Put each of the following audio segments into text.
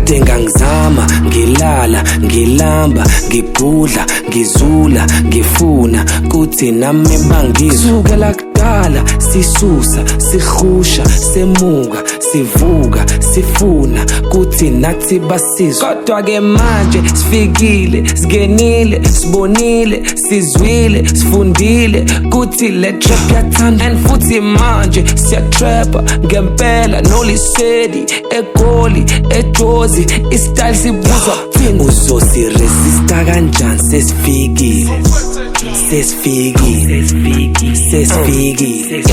kade ngangizama, ngilala, ngilamba, ngigudla, ngizula, ngifuna kuthi nami bangizukela kudala, sisusa, sihusha, semuka, sivuka, sifuna kuthi nathi basizwe. Kodwa ke manje sifikile, singenile, sibonile, sizwile, sifundile kuthi le trap yathanda, and futhi manje siyatrappa ngempela, nolisedi, egoli, ejozi, istyle sibuzwa kuthini. Uzosiresista kanjani sesifikile, sesifikile, sesifikile.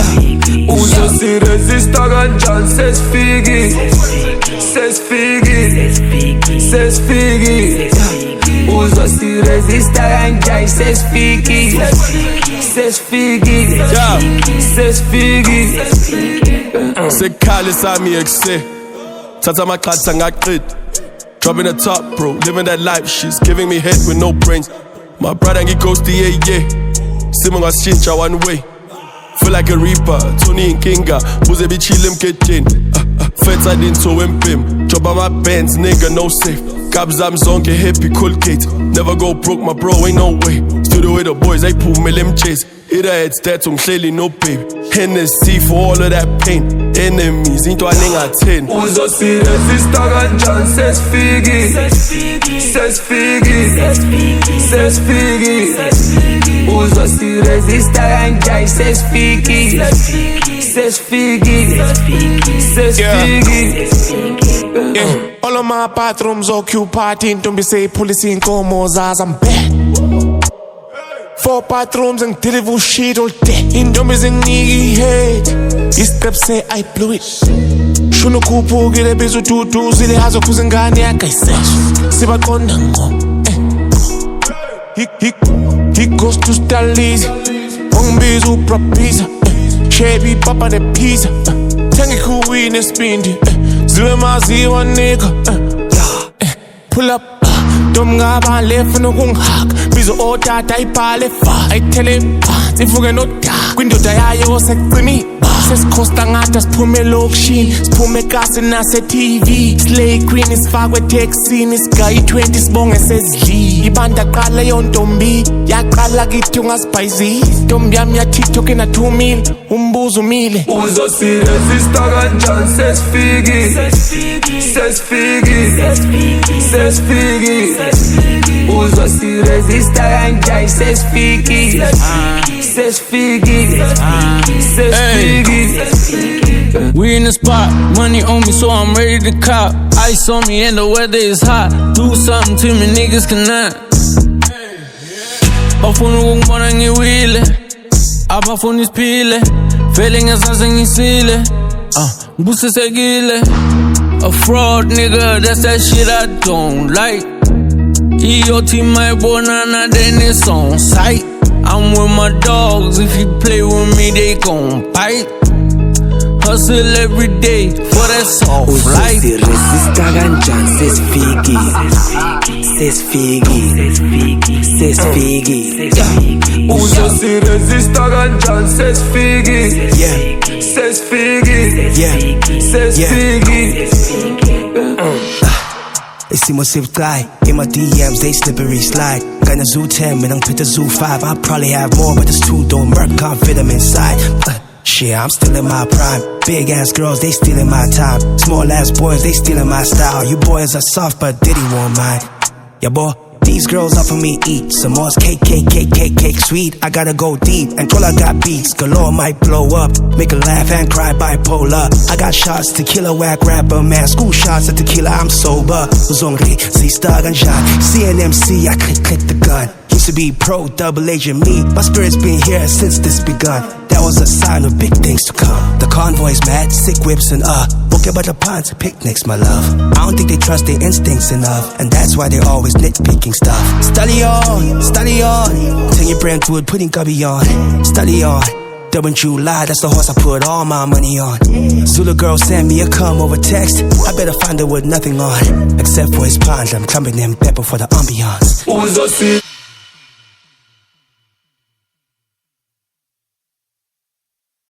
Uzosiresista kanjani sesifikile, sesifikile, sesifikile. Uzosiresista kanjani sesifikile, sesifikile, sesifikile. Sekhale sami ekuse thatha amaqhatha ngaqeda, dropping the top bro, living that life, she's giving me head with no brains. My brother ngi-ghosti yeah simo ngasitshintsha one way, feel like a reaper, Tony Nkinga, buze bichile emgedeni, fetha dinto wempim, job on my bands, nigga no safe, gabs zami zonke happy Colgate, never go broke my bro, ain't no way, studio with the boys, they pull me lim chase, it heads that ungihleli no baby, Hennessy for all of that pain, enemies, into a nigga 10. Uzosiresista kanjani sesifikile, sesifikile, sesifikile. Uzosiresista kanjani sesifikile, sesifikile, sesifikile. All of my bathrooms occupied, intombi seyiphulisa inkomo zazi, I'm bad. 4 bathrooms and deliver shit all day. Intombi zinginika hate, isiqephu say I blew it. Shuna ukhuphukile biza ududuzile hazokhuza ingane yakayisesha sibaqonda ngqo. He goes to Stalizi, ongibiza ubrabhiza, Chevy papa nepizza, thangi kuwi nesibindi, ziwe maziwa nigga, pull up, dom ngaba left nokungihaka, biza otata ibhale fa, ayithele phansi ivuke nodaka, kwindoda yayo sekucimi. Sesikhosta ngada siphume elokishini, siphume ekasi nase-TV, Slay Queen isifakwe eteksini, sigayi 20 sibonge sezidlile. Ibanda qala yontombi, yaqala kithi ungasibhayizile, ntombi yami ya-TikTok ena-2 mil, umbuzo umile. Uzosiresista kanjani sesifikile, sesifikile, sesifikile. Uzosiresista kanjani sesifikile, sesifikile, sesifikile. We in the spot, money on me, so I'm ready to cop. Ice on me and the weather is hot. Do something to me, niggas cannot. Bafuna ukungibona ngiwile, abafuna isiphile, vele ngesaze ngisile, ngibusisekile. A fraud nigga, that's that shit I don't like. EOT my banana, then it's on sight. I'm with my dogs, if you play with me, they gon' bite. Hustle every day for that soft life. Uzosiresista kanjani sesifikile, sesifikile, sesifikile. Uzosiresista kanjani sesifikile, sesifikile, sesifikile. Isimo sibucayi, in my DMs they slippery slide. Gonna zoo 10, man, I'm to zoo 5. I probably have more, but this 2 don't work, can't fit them inside. Shit, I'm still in my prime. Big ass girls, they stealing my time. Small ass boys, they stealing my style. You boys are soft, but Diddy won't mind. Yeah, boy, these girls offer me eat. Some more cake, sweet. I gotta go deep, and Cola got beats. Galore might blow up, make a laugh and cry bipolar. I got shots, tequila, whack rapper, man. School shots at tequila, I'm sober. Uzongri, say star and shot. CNMC, I click the gun. Used to be pro, double agent me. My spirit's been here since this begun. That was a sign of big things to come. The convoy's mad, sick whips and okay about the ponds, picnics, my love. I don't think they trust their instincts enough, and that's why they're always nitpicking stuff. Stallion, stallion, turn your Brentwood, putting gubby on. Stallion, Double July, that's the horse I put all my money on. Zulu girl send me a come over text. I better find her with nothing on, except for his pond. I'm clumping them pepper for the ambiance.